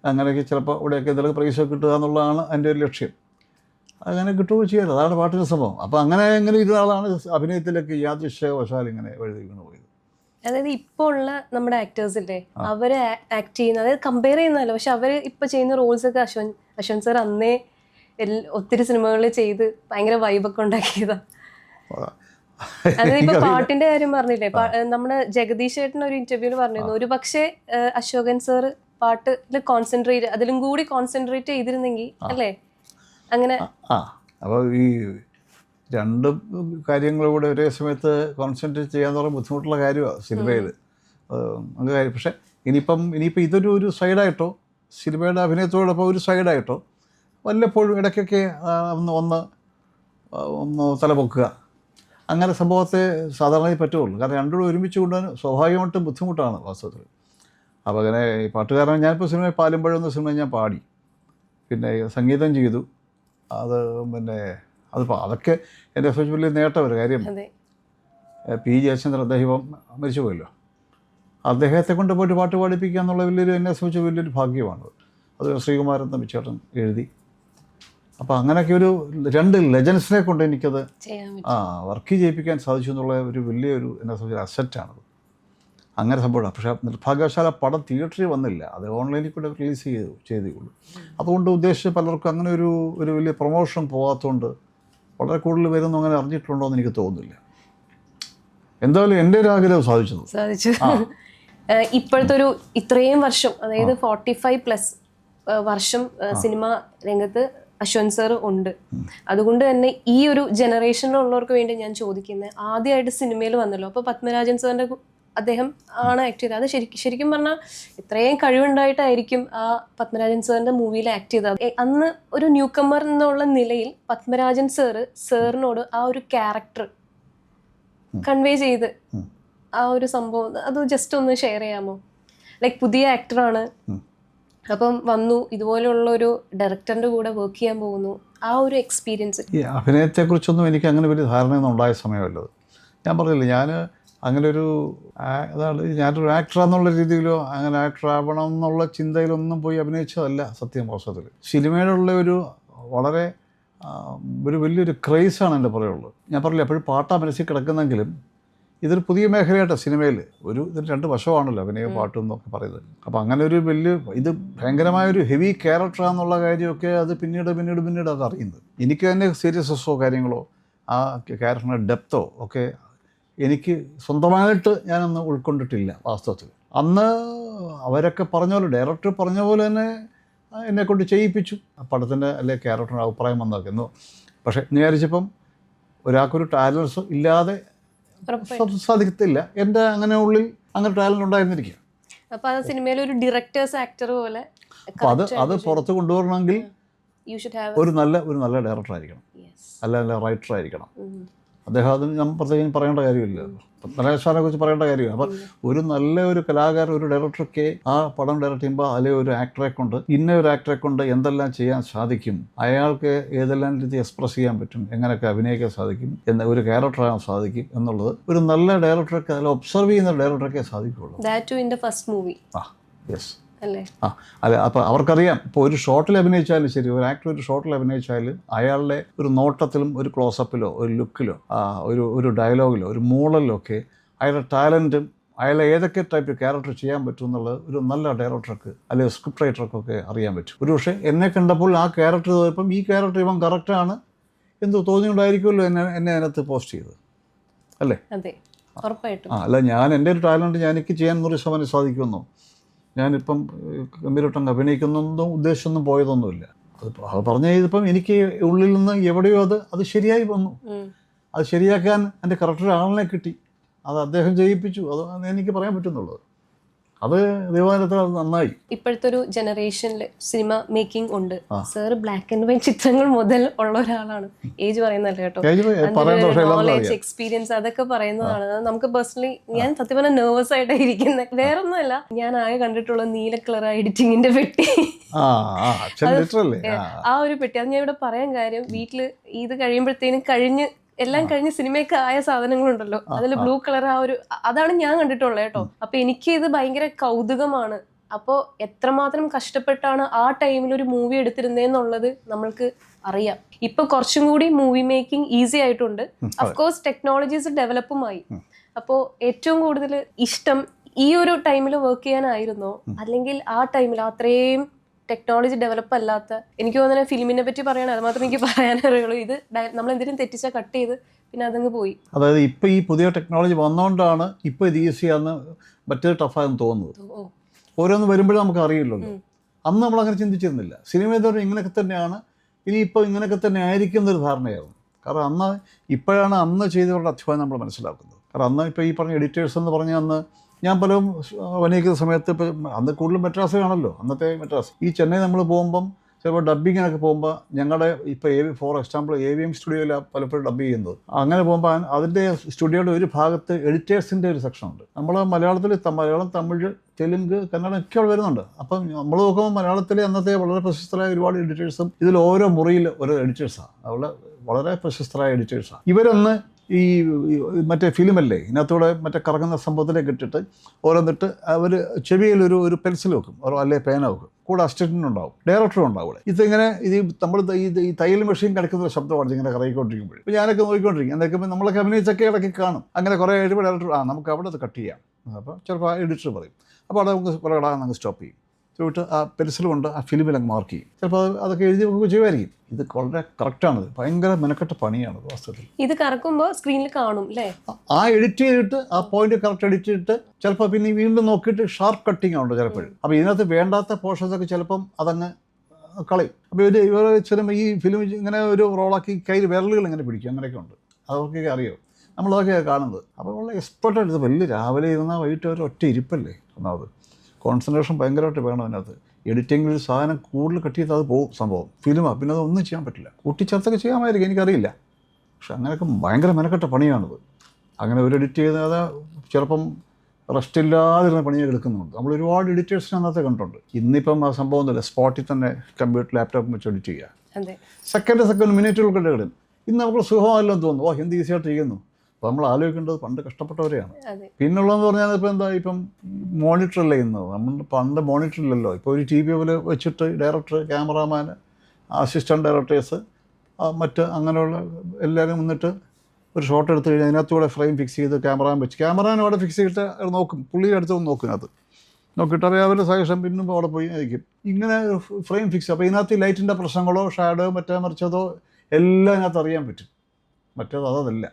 അങ്ങനെയൊക്കെ ചിലപ്പോൾ ഇവിടെയൊക്കെ എന്തെങ്കിലും പ്രൈസൊക്കെ കിട്ടുക എന്നുള്ളതാണ് എൻ്റെ ഒരു ലക്ഷ്യം. അങ്ങനെ കിട്ടുകയോ ചെയ്യാറ്, അതാണ് പാട്ടിൻ്റെ സംഭവം. അപ്പോൾ അങ്ങനെ ഇരുന്ന ആളാണ് അഭിനയത്തിലേക്ക് യാദൃശ്ചികവശാൽ ഇങ്ങനെ വഴുതി വീണ് പോയത്. അതായത് ഇപ്പോൾ ഉള്ള നമ്മുടെ ആക്ടേഴ്സില്ലേ, അവരെ ആക്ട് ചെയ്യുന്ന, അതായത് കമ്പയർ ചെയ്യുന്നതല്ല, പക്ഷെ അവർ ഇപ്പോൾ ചെയ്യുന്ന റോൾസൊക്കെ അശ്വന്ത് സാർ അന്നേ ഒത്തിരി സിനിമകളിൽ ചെയ്ത് ഭയങ്കര വൈബൊക്കെ ഉണ്ടാക്കിയതാണ്. അതിപ്പോ പാട്ടിന്റെ കാര്യം പറഞ്ഞില്ലേ, നമ്മുടെ ജഗദീഷ് ചേട്ടൻ ഒരു ഇന്റർവ്യൂല് പറഞ്ഞിരുന്നു, ഒരു പക്ഷേ അശോകൻ സാർ പാട്ടിൽ കോൺസെൻട്രേറ്റ്, അതിലും കൂടി കോൺസെൻട്രേറ്റ് ചെയ്തിരുന്നെങ്കിൽ അല്ലേ, അങ്ങനെ. അപ്പോൾ ഈ രണ്ട് കാര്യങ്ങളൂടെ ഒരേ സമയത്ത് കോൺസെൻട്രേറ്റ് ചെയ്യാന്ന് പറഞ്ഞാൽ ബുദ്ധിമുട്ടുള്ള കാര്യമാണ് സിനിമയിൽ. അങ്ങനെ കാര്യം. പക്ഷേ ഇനിയിപ്പോൾ ഇതൊരു സൈഡായിട്ടോ, സിനിമയുടെ അഭിനയത്തോടൊപ്പം ഒരു സൈഡായിട്ടോ വല്ലപ്പോഴും ഇടയ്ക്കൊക്കെ ഒന്ന് തലപൊക്കുക, അങ്ങനെ സംഭവത്തെ സാധാരണ പറ്റുള്ളൂ. കാരണം രണ്ടുകൂടെ ഒരുമിച്ച് കൊണ്ടുപോകാൻ സ്വാഭാവികമായിട്ടും ബുദ്ധിമുട്ടാണ് വാസ്തവത്തിൽ. അപ്പോൾ അങ്ങനെ ഈ പാട്ടുകാരൻ, ഞാനിപ്പോൾ സിനിമ പാലുമ്പഴം എന്ന സിനിമ ഞാൻ പാടി, പിന്നെ സംഗീതം ചെയ്തു. പിന്നെ അതൊക്കെ എൻ്റെ സംബന്ധിച്ച് വലിയ നേട്ടം. കാര്യം P. ജയചന്ദ്രൻ, അദ്ദേഹം മരിച്ചു പോയല്ലോ, അദ്ദേഹത്തെ കൊണ്ട് പോയിട്ട് പാട്ട് പാടിപ്പിക്കുക എന്നുള്ള എന്നെ സംബന്ധിച്ച് വലിയൊരു ഭാഗ്യമാണ്. അത് ശ്രീകുമാരൻ തമ്പിച്ചേട്ടൻ എഴുതി. അപ്പോൾ അങ്ങനെയൊക്കെ ഒരു 2 ലെജൻസിനെ കൊണ്ട് എനിക്കത് വർക്ക് ചെയ്യിപ്പിക്കാൻ സാധിച്ചു എന്നുള്ള ഒരു വലിയൊരു എന്നെ സംബന്ധിച്ച അസറ്റാണത്. അങ്ങനെ സംഭവമാണ്. പക്ഷേ നിർഭാഗ്യവശാൽ പടം തിയേറ്ററിൽ വന്നില്ല, അത് ഓൺലൈനിൽ കൂടെ റിലീസ് ചെയ്തേയുള്ളൂ. അതുകൊണ്ട് ഉദ്ദേശിച്ച് പലർക്കും അങ്ങനെ ഒരു വലിയ പ്രൊമോഷൻ പോകാത്തതുകൊണ്ട് വളരെ കൂടുതൽ പേരൊന്നും അങ്ങനെ അറിഞ്ഞിട്ടുണ്ടോ എന്ന് എനിക്ക് തോന്നുന്നില്ല. എന്തായാലും എൻ്റെ ഒരു ആഗ്രഹം സാധിച്ചു. ഇപ്പോഴത്തെ ഒരു ഇത്രയും വർഷം, അതായത് 45+ വർഷം സിനിമ രംഗത്ത് അശ്വന്ത് സാർ ഉണ്ട്. അതുകൊണ്ട് തന്നെ ഈ ഒരു ജനറേഷനിലുള്ളവർക്ക് വേണ്ടി ഞാൻ ചോദിക്കുന്നത്, ആദ്യമായിട്ട് സിനിമയിൽ വന്നല്ലോ, അപ്പോൾ പത്മരാജൻ സാറിൻ്റെ അദ്ദേഹം ആണ് ആക്ട് ചെയ്തത്. അത് ശരിക്കും പറഞ്ഞാൽ ഇത്രയും കഴിവുണ്ടായിട്ടായിരിക്കും ആ പത്മരാജൻ സാറിൻ്റെ മൂവിയിൽ ആക്ട് ചെയ്തത്. അന്ന് ഒരു ന്യൂ കമ്മർ എന്നുള്ള നിലയിൽ പത്മരാജൻ സാറിനോട് ആ ഒരു ക്യാരക്ടർ കൺവേ ചെയ്ത് ആ ഒരു സംഭവം അത് ജസ്റ്റ് ഒന്ന് ഷെയർ ചെയ്യാമോ? ലൈക്ക് പുതിയ ആക്ടറാണ്, അപ്പം വന്നു, ഇതുപോലെയുള്ള ഒരു ഡയറക്ടറിൻ്റെ കൂടെ വർക്ക് ചെയ്യാൻ പോകുന്നു, ആ ഒരു എക്സ്പീരിയൻസ്. ഈ അഭിനയത്തെക്കുറിച്ചൊന്നും എനിക്ക് അങ്ങനെ വലിയ ധാരണയൊന്നും ഉണ്ടായ സമയമല്ലോ. ഞാൻ പറഞ്ഞില്ല, ഞാൻ അങ്ങനെ ഞാനൊരു ആക്ടറാന്നുള്ള രീതിയിലോ അങ്ങനെ ആക്ടറാവണം എന്നുള്ള ചിന്തയിലൊന്നും പോയി അഭിനയിച്ചതല്ല സത്യം. വാസ്തവത്തിൽ സിനിമയിലുള്ള വളരെ വലിയൊരു ക്രേസാണ് എൻ്റെ പറയുള്ളത്. ഞാൻ പറഞ്ഞില്ല, എപ്പോഴും പാട്ടാ മനസ്സിൽ കിടക്കുന്നെങ്കിലും ഇതൊരു പുതിയ മേഖലയായിട്ട് സിനിമയിൽ ഇതിന് 2 വശമാണല്ലോ, അഭിനയം പാട്ടും എന്നൊക്കെ പറയുന്നത്. അപ്പോൾ അങ്ങനെ ഒരു വലിയ ഇത് ഭയങ്കരമായൊരു ഹെവി ക്യാരക്ടറാണെന്നുള്ള കാര്യമൊക്കെ അത് പിന്നീട് അത് അറിയുന്നത്. എനിക്ക് തന്നെ സീരിയസ്നെസ്സോ കാര്യങ്ങളോ ആ ക്യാരക്ടറിൻ്റെ ഡെപ്തോ ഒക്കെ എനിക്ക് സ്വന്തമായിട്ട് ഞാനൊന്നും ഉൾക്കൊണ്ടിട്ടില്ല വാസ്തവത്തിൽ. അന്ന് അവരൊക്കെ പറഞ്ഞ പോലെ, ഡയറക്ടർ പറഞ്ഞ പോലെ തന്നെ എന്നെക്കൊണ്ട് ചെയ്യിപ്പിച്ചു. ആ പടത്തിൻ്റെ അല്ലെ ക്യാരക്ടറിൻ്റെ അഭിപ്രായം വന്നേക്കുന്നു. പക്ഷേ വിചാരിച്ചപ്പം ഒരാൾക്കൊരു ടാലൻസ് ഇല്ലാതെ സാധിക്കത്തില്ല. എൻ്റെ അങ്ങനെ ഉള്ളിൽ അങ്ങനെ ടാലൻ്റ് ഉണ്ടായിരുന്നിരിക്കുക. അപ്പോൾ അത് സിനിമയിൽ ഒരു ഡയറക്ടേഴ്സ് ആക്ടർ പോലെ. അപ്പോൾ അത് പുറത്ത് കൊണ്ടുവരണമെങ്കിൽ ഒരു നല്ല ഡയറക്ടർ ആയിരിക്കണം, നല്ല റൈറ്റർ ആയിരിക്കണം. അദ്ദേഹം അത് ഞാൻ പ്രത്യേകം പറയേണ്ട കാര്യമില്ല, നരേഷാനെ കുറിച്ച് പറയേണ്ട കാര്യമില്ല. അപ്പം ഒരു നല്ല കലാകാരൻ, ഒരു ഡയറക്ടർക്ക് ആ പടം ഡയറക്റ്റ് ചെയ്യുമ്പോൾ അതിലെ ഒരു ആക്ടറെ കൊണ്ട് എന്തെല്ലാം ചെയ്യാൻ സാധിക്കും, അയാൾക്ക് ഏതെല്ലാം രീതി എക്സ്പ്രസ് ചെയ്യാൻ പറ്റും, എങ്ങനെയൊക്കെ അഭിനയിക്കാൻ സാധിക്കും, ഒരു ക്യാരക്ടറാകാൻ സാധിക്കും എന്നുള്ളത് ഒരു നല്ല ഡയറക്ടർക്ക്, അതിൽ ഒബ്സർവ് ചെയ്യുന്ന ഡയറക്ടർക്കേ സാധിക്കുള്ളൂ. യെസ് അല്ല, അപ്പോൾ അവർക്കറിയാം. ഇപ്പോൾ ഒരു ഷോട്ടിൽ അഭിനയിച്ചാലും ശരി, ഒരു ആക്ടർ ഒരു ഷോട്ടിൽ അഭിനയിച്ചാലും അയാളുടെ ഒരു നോട്ടത്തിലും ഒരു ക്ലോസപ്പിലോ ഒരു ലുക്കിലോ ഒരു ഡയലോഗിലോ ഒരു മൂളലിലോ ഒക്കെ അയാളുടെ ടാലൻറ്റും അയാളെ ഏതൊക്കെ ടൈപ്പ് ക്യാരക്ടർ ചെയ്യാൻ പറ്റും എന്നുള്ളത് ഒരു നല്ല ഡയറക്ടർക്ക് അല്ലെങ്കിൽ സ്ക്രിപ്റ്റ് റൈറ്റർക്കൊക്കെ അറിയാൻ പറ്റും. ഒരു പക്ഷേ എന്നെ കണ്ടപ്പോൾ ആ ക്യാരക്ടർ ഇപ്പം ഈ ക്യാരക്ടർ ഇവൻ കറക്റ്റാണ് എന്ന് തോന്നിയുണ്ടായിരിക്കുമല്ലോ എന്നെ അതിനകത്ത് പോസ്റ്റ് ചെയ്തത്, അല്ലേ? അല്ല, ഞാൻ എൻ്റെ ഒരു ടാലൻറ്റ് എനിക്ക് ചെയ്യാൻ 100% സാധിക്കുമെന്നോ ഞാനിപ്പം ഗംഭീരമായിട്ട് അഭിനയിക്കുന്നൊന്നും ഉദ്ദേശമൊന്നും പോയതൊന്നുമില്ല. അത് പറഞ്ഞു ചെയ്തപ്പം എനിക്ക് ഉള്ളിൽ നിന്ന് എവിടെയോ അത് ശരിയായി വന്നു. അത് ശരിയാക്കാൻ എൻ്റെ കറക്റ്റ് ആളിനെ കിട്ടി, അത് അദ്ദേഹം ചെയ്യിപ്പിച്ചു. അത് എനിക്ക് പറയാൻ പറ്റുന്നുള്ളത്. അത് ദൈവാനുഗ്രഹത്തിൽ അത് നന്നായി. ഇപ്പോഴത്തെ ഒരു ജനറേഷനിൽ സിനിമ മേക്കിംഗ് ഉണ്ട്. സാർ ബ്ലാക്ക് ആൻഡ് വൈറ്റ് ചിത്രങ്ങൾ മുതൽ ഉള്ള ഒരാളാണ്. ഏജ് പറയുന്നല്ലേ കേട്ടോ, നോളേജ്, എക്സ്പീരിയൻസ് അതൊക്കെ പറയുന്നതാണ്. നമുക്ക് പേഴ്സണലി ഞാൻ സത്യം പറഞ്ഞാൽ നെർവസ് ആയിട്ടാണ് ഇരിക്കുന്നത്. വേറൊന്നുമല്ല, ഞാൻ ആകെ കണ്ടിട്ടുള്ള നീല കളർ എഡിറ്റിങ്ങിന്റെ പെട്ടി, ആ ഒരു പെട്ടി. അത് ഞാൻ ഇവിടെ പറയാൻ കാര്യം, വീട്ടില് ഇത് കഴിയുമ്പോഴത്തേനും എല്ലാം കഴിഞ്ഞ് സിനിമയൊക്കെ ആയ സാധനങ്ങളുണ്ടല്ലോ, അതിൽ ബ്ലൂ കളർ അതാണ് ഞാൻ കണ്ടിട്ടുള്ളത് കേട്ടോ. അപ്പൊ എനിക്ക് ഇത് ഭയങ്കര കൗതുകമാണ്. അപ്പോൾ എത്രമാത്രം കഷ്ടപ്പെട്ടാണ് ആ ടൈമിൽ ഒരു മൂവി എടുത്തിരുന്നതെന്നുള്ളത് നമ്മൾക്ക് അറിയാം. ഇപ്പൊ കുറച്ചും കൂടി മൂവി മേക്കിംഗ് ഈസി ആയിട്ടുണ്ട്. അഫ്കോഴ്സ് ടെക്നോളജീസ് ഡെവലപ്പുമായി. അപ്പോൾ ഏറ്റവും കൂടുതൽ ഇഷ്ടം ഈ ഒരു ടൈമിൽ വർക്ക് ചെയ്യാനായിരുന്നോ, അല്ലെങ്കിൽ ആ ടൈമിൽ അത്രയും ടെക്നോളജി ഡെവലപ്പ് അല്ലാത്ത, എനിക്ക് തോന്നുന്നത് ഫിലിമിനെ പറ്റി പറയണം, അത് മാത്രമേ എനിക്ക് പറയാനറിയുള്ളൂ. ഇത് നമ്മൾ എന്തെങ്കിലും തെറ്റിച്ചാൽ കട്ട് ചെയ്ത് പിന്നെ അതങ്ങ് പോയി. അതായത് ഇപ്പോൾ ഈ പുതിയ ടെക്നോളജി വന്നതുകൊണ്ടാണ് ഇപ്പോൾ ഇത് ഈസിയാന്ന് മറ്റേത് ടഫായെന്ന് തോന്നുന്നത്. ഓരോന്ന് വരുമ്പോഴും നമുക്ക് അറിയില്ലല്ലോ. അന്ന് നമ്മളങ്ങനെ ചിന്തിച്ചിരുന്നില്ല. സിനിമ എന്ന് പറഞ്ഞാൽ ഇങ്ങനെയൊക്കെ തന്നെയാണ്, ഇനിയിപ്പോൾ ഇങ്ങനെയൊക്കെ തന്നെ ആയിരിക്കും എന്നൊരു ധാരണയായിരുന്നു. കാരണം ഇപ്പോഴാണ് അന്ന് ചെയ്തവരുടെ അധ്വാനം നമ്മൾ മനസ്സിലാക്കുന്നത്. കാരണം അന്ന് ഇപ്പോൾ ഈ പറഞ്ഞ എഡിറ്റേഴ്സ് എന്ന് പറഞ്ഞാൽ അന്ന് ഞാൻ പലരും അഭിനയിക്കുന്ന സമയത്ത് ഇപ്പം അന്ന് കൂടുതലും മെട്രാസിലാണല്ലോ, അന്നത്തെ മെട്രാസ്. ഈ ചെന്നൈ നമ്മൾ പോകുമ്പം ചിലപ്പോൾ ഡബ്ബിങ്ങിനൊക്കെ പോകുമ്പോൾ ഞങ്ങളുടെ ഇപ്പോൾ ഫോർ എക്സാമ്പിൾ AVM സ്റ്റുഡിയോയിലാണ് പലപ്പോഴും ഡബ്ബ് ചെയ്യുന്നത്. അങ്ങനെ പോകുമ്പോൾ അതിൻ്റെ സ്റ്റുഡിയോയുടെ ഒരു ഭാഗത്ത് എഡിറ്റേഴ്സിൻ്റെ ഒരു സെക്ഷനുണ്ട്. നമ്മൾ മലയാളത്തിൽ മലയാളം, തമിഴ്, തെലുങ്ക്, കന്നഡ ഒക്കെ വരുന്നുണ്ട്. അപ്പം നമ്മൾ നോക്കുമ്പോൾ മലയാളത്തിലെ അന്നത്തെ വളരെ പ്രശസ്തരായ ഒരുപാട് എഡിറ്റേഴ്സും ഇതിൽ ഓരോ മുറിയിൽ ഓരോ എഡിറ്റേഴ്സാണ്, വളരെ പ്രശസ്തരായ എഡിറ്റേഴ്സാണ്. ഇവരൊന്ന് ഈ മറ്റേ ഫിലിമല്ലേ, ഇതിനകത്തൂടെ മറ്റേ കറങ്ങുന്ന സംഭവത്തിലേക്ക് ഇട്ടിട്ട് ഓരോന്നിട്ട് അവർ ചെവിയിൽ ഒരു പെൻസിൽ വെക്കും, അല്ലെങ്കിൽ പേന വെക്കും. കൂടെ അസിസ്റ്റൻ്റ് ഉണ്ടാവും, ഡയറക്ടറും ഉണ്ടാവും. ഇതിങ്ങനെ നമ്മൾ ഈ തയ്യൽ മെഷീൻ കിടക്കുന്ന ശബ്ദമാണ് ഇങ്ങനെ കറങ്ങിക്കൊണ്ടിരിക്കുമ്പോൾ. ഇപ്പോൾ ഞാനൊക്കെ നോക്കിക്കൊണ്ടിരിക്കും. എന്നൊക്കെ നമ്മളൊക്കെ അഭിനയിച്ചൊക്കെ ഇടയ്ക്ക് കാണും. അങ്ങനെ കുറേ കഴിയുമ്പോൾ ഡയറക്ടർ നമുക്ക് അവിടെ അത് കട്ട് ചെയ്യാം. അപ്പോൾ ചിലപ്പോൾ എഡിറ്റർ പറയും, അപ്പോൾ അവിടെ നമുക്ക് കുറേ നമുക്ക് സ്റ്റോപ്പ് ചെയ്യും. ചോദിട്ട് ആ പെൻസിൽ കൊണ്ട് ആ ഫിലിമിൽ അങ്ങ് മാർക്ക് ചെയ്യും. ചിലപ്പോൾ അതൊക്കെ എഴുതി ചെയ്യുമായിരിക്കും. ഇത് വളരെ കറക്റ്റാണ്, ഭയങ്കര മെനക്കെട്ട പണിയാണ് വാസ്തവത്തിൽ. ഇത് കറക്കുമ്പോൾ സ്ക്രീനിൽ കാണും അല്ലേ, ആ എഡിറ്റ് ചെയ്തിട്ട് ആ പോയിന്റ് കറക്റ്റ് എഡിറ്റ് ചെയ്തിട്ട് ചിലപ്പോൾ പിന്നെ വീണ്ടും നോക്കിയിട്ട് ഷാർപ്പ് കട്ടിങ് ഉണ്ട് ചിലപ്പോഴും. അപ്പോൾ ഇതിനകത്ത് വേണ്ടാത്ത പോർഷൻസൊക്കെ ചിലപ്പം അതങ്ങ് കളയും. അപ്പോൾ ഇവർ ചിലപ്പോൾ ഈ ഫിലിം ഇങ്ങനെ ഒരു റോളാക്കി കയ്യിൽ വിരലുകൾ ഇങ്ങനെ പിടിക്കും, അങ്ങനെയൊക്കെ ഉണ്ട്. അതൊക്കെ അറിയോ, നമ്മളതൊക്കെയാണ് കാണുന്നത്. അപ്പോൾ ഉള്ള എക്സ്പെർട്ടായിട്ട് വലിയ രാവിലെ ഇരുന്നാൽ വൈകിട്ട് ഒരു ഒറ്റ ഇരിപ്പല്ലേ. ഒന്നാമത് കോൺസെൻട്രേഷൻ ഭയങ്കരമായിട്ട് വേണം അതിനകത്ത്. എഡിറ്റിങ്ങിൽ ഒരു സാധനം കൂടുതൽ കട്ട് ചെയ്ത് അത് പോകും സംഭവം. ഫിലിമാണ്, പിന്നെ അതൊന്നും ചെയ്യാൻ പറ്റില്ല. കൂട്ടിച്ചേർത്തൊക്കെ ചെയ്യാമായിരിക്കും, എനിക്കറിയില്ല. പക്ഷെ അങ്ങനെയൊക്കെ ഭയങ്കര മെനക്കെട്ട പണിയാണിത്. അങ്ങനെ ഒരു എഡിറ്റ് ചെയ്താൽ ചിലപ്പം റെസ്റ്റ് ഇല്ലാതിരുന്ന പണിയെ എടുക്കുന്നുണ്ട്. നമ്മൾ ഒരുപാട് എഡിറ്റേഴ്സിനെ അന്നത്തെ കണ്ടിട്ടുണ്ട്. ഇന്നിപ്പം ആ സംഭവം ഒന്നുമില്ല, സ്പോട്ടിൽ തന്നെ കമ്പ്യൂട്ടർ ലാപ്ടോപ്പ് വെച്ച് എഡിറ്റ് ചെയ്യുക. സെക്കൻഡ് മിനിറ്റുകൾ കിട്ടും. ഇന്ന് നമുക്ക് സുഖമല്ലോ തോന്നുന്നു, എന്ത് ഈസിയായിട്ട് ചെയ്യുന്നു. അപ്പോൾ നമ്മൾ ആലോചിക്കേണ്ടത് പണ്ട് കഷ്ടപ്പെട്ടവരെയാണ്. പിന്നുള്ളതെന്ന് പറഞ്ഞാൽ ഇപ്പം മോണിറ്ററല്ലേ ഇന്ന്. നമ്മൾ പണ്ട് മോണിറ്ററില്ലല്ലോ. ഇപ്പോൾ ഒരു TV പോലെ വെച്ചിട്ട് ഡയറക്ടർ, ക്യാമറാമാൻ, അസിസ്റ്റൻറ്റ് ഡയറക്ടേഴ്സ്, മറ്റ് അങ്ങനെയുള്ള എല്ലാവരും വന്നിട്ട് ഒരു ഷോട്ട് എടുത്ത് കഴിഞ്ഞാൽ അതിനകത്തൂടെ ഫ്രെയിം ഫിക്സ് ചെയ്ത് ക്യാമറ വെച്ച് ക്യാമറാനും അവിടെ ഫിക്സ് ചെയ്തിട്ട് നോക്കും, പുള്ളിയുടെ അടുത്ത് നോക്കും, അത് നോക്കിയിട്ട് അറിയാം അവരുടെ സജഷൻ പിന്നും അവിടെ പോയി ആയിരിക്കും ഇങ്ങനെ ഫ്രെയിം ഫിക്സ്. അപ്പോൾ ഇതിനകത്ത് ലൈറ്റിൻ്റെ പ്രശ്നങ്ങളോ ഷാഡോ മറ്റേ മറിച്ചതോ എല്ലാം ഇതിനകത്ത് അറിയാൻ പറ്റും. മറ്റേത് അതല്ല,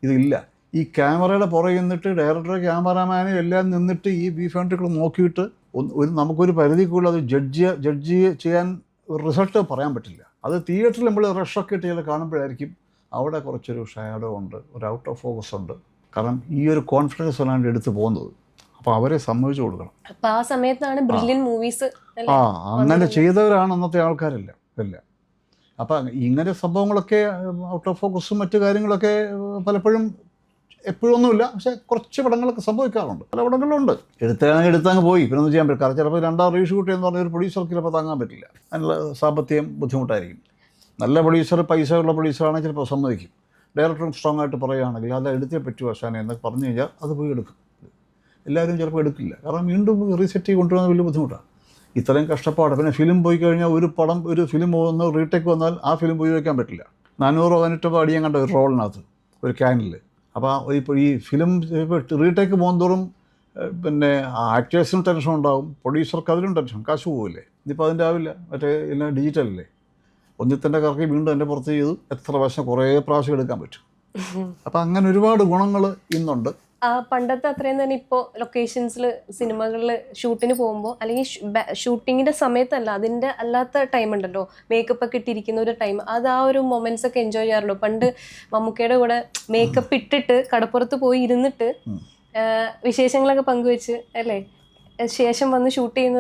ഇതില്ല. ഈ ക്യാമറയുടെ പുറകെ നിന്നിട്ട് ഡയറക്ടർ ക്യാമറാമാനും എല്ലാം നിന്നിട്ട് ഈ V-Foundry നോക്കിയിട്ട് നമുക്കൊരു പരിധി കൂടുതൽ അത് ജഡ്ജ് ചെയ്യാൻ റിസൾട്ട് പറയാൻ പറ്റില്ല. അത് തിയേറ്ററിൽ നമ്മൾ റഷൊക്കെ ഇട്ട് ചില കാണുമ്പോഴായിരിക്കും അവിടെ കുറച്ചൊരു ഷാഡോ ഉണ്ട്, ഒരു ഔട്ട് ഓഫ് ഫോക്കസ് ഉണ്ട്. കാരണം ഈ ഒരു കോൺഫിഡൻസ് അല്ലാണ്ട് എടുത്ത് പോകുന്നത്. അപ്പോൾ അവരെ സമ്മതിച്ചു കൊടുക്കണം. അപ്പോൾ ആ സമയത്താണ് ബ്രില്യൻ മൂവീസ് അങ്ങനെ ചെയ്തവരാണ് അന്നത്തെ ആൾക്കാരല്ല എല്ലാം. അപ്പം ഇങ്ങനെ സംഭവങ്ങളൊക്കെ ഔട്ട് ഓഫ് ഫോക്കസും മറ്റു കാര്യങ്ങളൊക്കെ പലപ്പോഴും എപ്പോഴൊന്നുമില്ല, പക്ഷേ കുറച്ച് പടങ്ങളൊക്കെ സംഭവിക്കാറുണ്ട്. പല പടങ്ങളുണ്ട് എടുത്തങ്ങ് പോയി പിന്നെ ഒന്നും ചെയ്യാൻ പറ്റില്ല. കാരണം ചിലപ്പോൾ 2 റീഷൂട്ട് എന്ന് പറഞ്ഞ ഒരു പ്രൊഡ്യൂസർക്ക് ചിലപ്പോൾ താങ്ങാൻ പറ്റില്ല, അതിനുള്ള സാമ്പത്തികം ബുദ്ധിമുട്ടായിരിക്കും. നല്ല പ്രൊഡ്യൂസർ, പൈസ ഉള്ള പ്രൊഡ്യൂസറാണെങ്കിൽ ചിലപ്പോൾ സമ്മതിക്കും. ഡയറക്ടറും സ്ട്രോങ് ആയിട്ട് പറയുകയാണെങ്കിൽ അത് എടുത്തേ പറ്റൂ അവസാനം എന്നൊക്കെ പറഞ്ഞു കഴിഞ്ഞാൽ അത് പോയി എടുക്കും. എല്ലാവരും ചിലപ്പോൾ എടുക്കില്ല, കാരണം വീണ്ടും റീസെറ്റ് ചെയ്ത് കൊണ്ടുവരുന്നത് വലിയ ബുദ്ധിമുട്ടാണ്. ഇത്രയും കഷ്ടപ്പാട്. പിന്നെ ഫിലിം പോയി കഴിഞ്ഞാൽ ഒരു ഫിലിം വന്ന് റീടേക്ക് വന്നാൽ ആ ഫിലിം ഉപയോഗിക്കാൻ പറ്റില്ല. 400 അടിയാൻ കണ്ട ഒരു റോളിനകത്ത് ഒരു ക്യാനിൽ. അപ്പോൾ ഇപ്പോൾ ഈ ഫിലിം റീടേക്ക് പോകുന്നതോറും പിന്നെ ആക്ടേഴ്സിനും ടെൻഷൻ ഉണ്ടാവും, പ്രൊഡ്യൂസർക്ക് അതിലും ടെൻഷൻ, കാശ് പോവില്ലേ. ഇതിപ്പോൾ അതിൻ്റെ ആവില്ല, മറ്റേ എല്ലാം ഡിജിറ്റലല്ലേ. ഒന്നിത്തന്നെ കറക്കി വീണ്ടും എൻ്റെ പുറത്ത് ചെയ്ത് എത്ര പ്രാവശ്യം കുറേ പ്രാവശ്യം എടുക്കാൻ പറ്റും. അപ്പം അങ്ങനെ ഒരുപാട് ഗുണങ്ങൾ ഇന്നുണ്ട്. പണ്ടത്തെ അത്രയും തന്നെ ഇപ്പോൾ ലൊക്കേഷൻസിൽ സിനിമകളിൽ ഷൂട്ടിന് പോകുമ്പോൾ അല്ലെങ്കിൽ ഷൂട്ടിങ്ങിൻ്റെ സമയത്തല്ല, അതിൻ്റെ അല്ലാത്ത ടൈം ഉണ്ടല്ലോ, മേക്കപ്പ് ഒക്കെ ഇട്ടിരിക്കുന്ന ഒരു ടൈം, അത് ആ ഒരു മൊമെന്റ്സ് ഒക്കെ എൻജോയ് ചെയ്യാറുണ്ടോ? പണ്ട് മമ്മൂക്കയുടെ കൂടെ മേക്കപ്പ് ഇട്ടിട്ട് കടപ്പുറത്ത് പോയി ഇരുന്നിട്ട് വിശേഷങ്ങളൊക്കെ പങ്കുവെച്ച് അല്ലേ, ശേഷം വന്ന് ഷൂട്ട് ചെയ്യുന്ന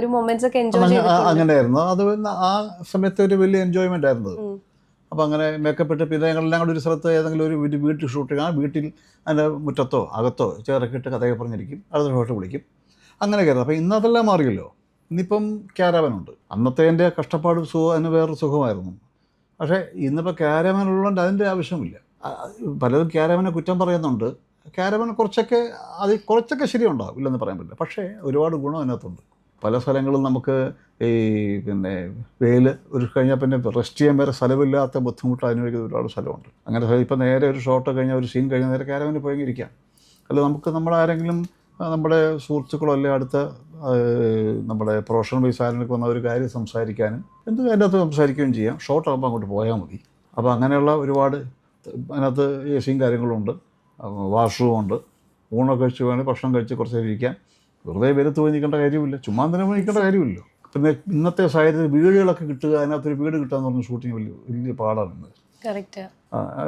ഒരു മൊമെന്റ്സ് ഒക്കെ എൻജോയ് ചെയ്തിട്ടുണ്ട്. അങ്ങനെയായിരുന്നു അത്. ആ സമയത്ത് ഒരു വലിയ എൻജോയ്മെൻ്റ് ആയിരുന്നു. അപ്പോൾ അങ്ങനെ മേക്കപ്പ് ഇട്ട് പിന്നെ ഞങ്ങളെല്ലാം കൂടെ ഒരു സ്ഥലത്ത് ഏതെങ്കിലും ഒരു വീട്ടിൽ ഷൂട്ട് ചെയ്യും. ആ വീട്ടിൽ അതിൻ്റെ മുറ്റത്തോ അകത്തോ ചേറൊക്കെ ഇട്ട് കഥയൊക്കെ പറഞ്ഞിരിക്കും, അടുത്ത ഷോട്ട് വിളിക്കും, അങ്ങനെ കയറും. അപ്പോൾ ഇന്ന് അതെല്ലാം മാറിയല്ലോ. ഇന്നിപ്പം ക്യാരവാനുണ്ട്. അന്നത്തെ എൻ്റെ കഷ്ടപ്പാടും അതിന് വേറൊരു സുഖമായിരുന്നു. പക്ഷേ ഇന്നിപ്പോൾ ക്യാരവാൻ ഉള്ളതുകൊണ്ട് അതിൻ്റെ ആവശ്യമില്ല. പലരും ക്യാരവാനെ കുറ്റം പറയുന്നുണ്ട്. ക്യാരവാൻ കുറച്ചൊക്കെ ശരിയുണ്ടാവും, ഇല്ലെന്ന് പറയാൻ പറ്റില്ല. പക്ഷേ ഒരുപാട് ഗുണം അതിനകത്തുണ്ട്. പല സ്ഥലങ്ങളും നമുക്ക് ഈ പിന്നെ വെയിൽ ഒരു കഴിഞ്ഞാൽ പിന്നെ റെസ്റ്റ് ചെയ്യാൻ വരെ സ്ഥലമില്ലാത്ത ബുദ്ധിമുട്ട് അനുഭവിക്കുന്ന ഒരുപാട് സ്ഥലമുണ്ട്. അങ്ങനെ ഇപ്പം നേരെ ഒരു ഷോട്ട് കഴിഞ്ഞാൽ ഒരു സീൻ കഴിഞ്ഞാൽ നേരെ ക്യാരവാനിൽ പോയി ഇരിക്കാം. അല്ല നമുക്ക് നമ്മളാരെങ്കിലും നമ്മുടെ സുഹൃത്തുക്കളോ അല്ലെ അടുത്ത നമ്മുടെ പ്രൊഫഷണൽ ബേസ് ആരെങ്കിലും വന്ന ഒരു കാര്യം സംസാരിക്കാനും എന്ത് അതിനകത്ത് സംസാരിക്കുകയും ചെയ്യാം. ഷോർട്ട് ആകുമ്പോൾ അങ്ങോട്ട് പോയാൽ മതി. അപ്പോൾ അങ്ങനെയുള്ള ഒരുപാട് അതിനകത്ത് എസിയും കാര്യങ്ങളുണ്ട്, വാഷ്റൂമുണ്ട്. ഊണൊക്കെ കഴിച്ച് വേണമെങ്കിൽ ഭക്ഷണം കഴിച്ച് കുറച്ച് നേരം ഇരിക്കാം. വെറുതെ വെലുത്ത് പോയി നിൽക്കേണ്ട കാര്യമില്ല, ചുമ്മാ തന്നെ പോയി നിൽക്കേണ്ട കാര്യമില്ലല്ലോ. പിന്നെ ഇന്നത്തെ സാഹചര്യത്തിൽ വീടുകളൊക്കെ കിട്ടുക, അതിനകത്തൊരു വീട് കിട്ടുക എന്ന് പറഞ്ഞ ഷൂട്ടിങ് വലിയ പാടാണ്.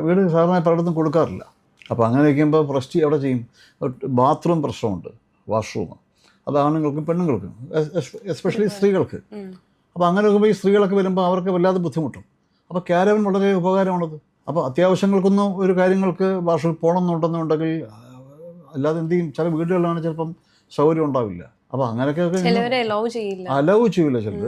വീട് സാധാരണ പലയിടത്തും കൊടുക്കാറില്ല. അപ്പോൾ അങ്ങനെ ഇരിക്കുമ്പോൾ പ്രസ്റ്റ് എവിടെ ചെയ്യും? ബാത്റൂം പ്രശ്നമുണ്ട്, വാഷ്റൂം. അത് ആണുങ്ങൾക്കും പെണ്ണുങ്ങൾക്കും, എസ്പെഷ്യലി സ്ത്രീകൾക്ക്. അപ്പോൾ അങ്ങനെ നോക്കുമ്പോൾ ഈ സ്ത്രീകളൊക്കെ വരുമ്പോൾ അവർക്ക് വല്ലാതെ ബുദ്ധിമുട്ടും. അപ്പോൾ ക്യാരവൻ വളരെ ഉപകാരമാണത്. അപ്പോൾ അത്യാവശ്യങ്ങൾക്കൊന്നും ഒരു കാര്യങ്ങൾക്ക് വാഷ്റൂമിൽ പോകണമെന്നുണ്ടെന്നുണ്ടെങ്കിൽ അല്ലാതെ എന്ത് ചെയ്യും? ചില വീടുകളിലാണ് ചിലപ്പം സൗകര്യം ഉണ്ടാവില്ല. അപ്പോൾ അങ്ങനെയൊക്കെ അലൗ ചെയ്യില്ല ചിലർ.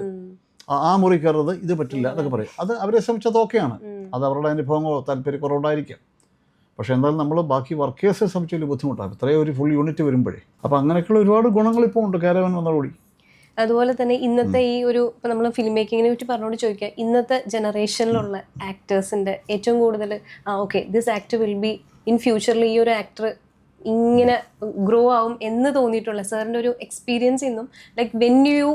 ആ മുറി കയറുന്നത് ഇത് പറ്റില്ല എന്നൊക്കെ പറയും. അത് അവരെ സംബന്ധിച്ചത് ഓക്കെയാണ്, അത് അവരുടെ അനുഭവങ്ങളോ താല്പര്യക്കുറവുണ്ടായിരിക്കാം. പക്ഷേ എന്തായാലും നമ്മൾ ബാക്കി വർക്കേഴ്സിനെ സംബന്ധിച്ച് വലിയ ബുദ്ധിമുട്ടാണ് ഇത്രയും ഒരു ഫുൾ യൂണിറ്റ് വരുമ്പോഴേ. അപ്പോൾ അങ്ങനെയൊക്കെയുള്ള ഒരുപാട് ഗുണങ്ങൾ ഇപ്പോൾ ഉണ്ട് ക്യാരവാൻ വന്നതോടുകൂടി. അതുപോലെ തന്നെ ഇന്നത്തെ ഈ ഒരു ഇപ്പം നമ്മൾ ഫിലിം മേക്കിങ്ങിനെ പറ്റി പറഞ്ഞുകൊണ്ട് ചോദിക്കുക, ഇന്നത്തെ ജനറേഷനിലുള്ള ആക്ടേഴ്സിൻ്റെ ഏറ്റവും കൂടുതൽ okay this actor will be in ഫ്യൂച്ചറിൽ ഈ ഒരു ആക്ടർ ഇങ്ങനെ ഗ്രോ ആവും എന്ന് തോന്നിയിട്ടുള്ള സാറിൻ്റെ ഒരു എക്സ്പീരിയൻസ് ഇന്നും like when you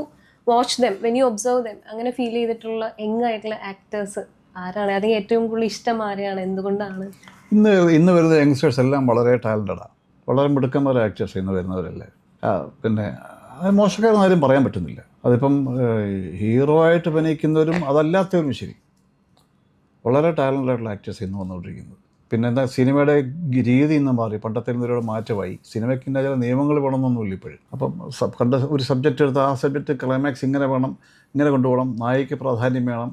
watch dum, when you observe dum, അങ്ങനെ ഫീൽ ചെയ്തിട്ടുള്ള യങ്ങായിട്ടുള്ള ആക്ടേഴ്സ് ആരാണ്? അല്ലെങ്കിൽ ഏറ്റവും കൂടുതൽ ഇഷ്ടം ആരെയാണ്, എന്തുകൊണ്ടാണ്? ഇന്ന് വരുന്ന യങ്സ്റ്റേഴ്സ് എല്ലാം വളരെ ടാലൻറ്റഡാണ്, വളരെ മിടുക്കന്മാരായ ആക്ടേഴ്സ് ഇന്ന് വരുന്നവരല്ലേ. പിന്നെ അത് മോശക്കാരെന്ന് ആരും പറയാൻ പറ്റുന്നില്ല. അതിപ്പം ഹീറോ ആയിട്ട് അഭിനയിക്കുന്നവരും അതല്ലാത്തവരും ശരി, വളരെ ടാലൻ്റ് ആയിട്ടുള്ള ആക്ടേഴ്സ് ഇന്ന് വന്നുകൊണ്ടിരിക്കുന്നത്. പിന്നെ എന്താ, സിനിമയുടെ രീതി ഇന്ന് മാറി, പണ്ടത്തെ ഒരുപാട് മാറ്റമായി. സിനിമയ്ക്ക് ചില നിയമങ്ങൾ വേണമെന്നൊന്നുമില്ല ഇപ്പോഴും. അപ്പം കണ്ട ഒരു സബ്ജക്റ്റ് എടുത്ത് ആ സബ്ജക്റ്റ് ക്ലൈമാക്സ് ഇങ്ങനെ വേണം, ഇങ്ങനെ കൊണ്ടുപോകണം, നായികയ്ക്ക് പ്രാധാന്യം വേണം,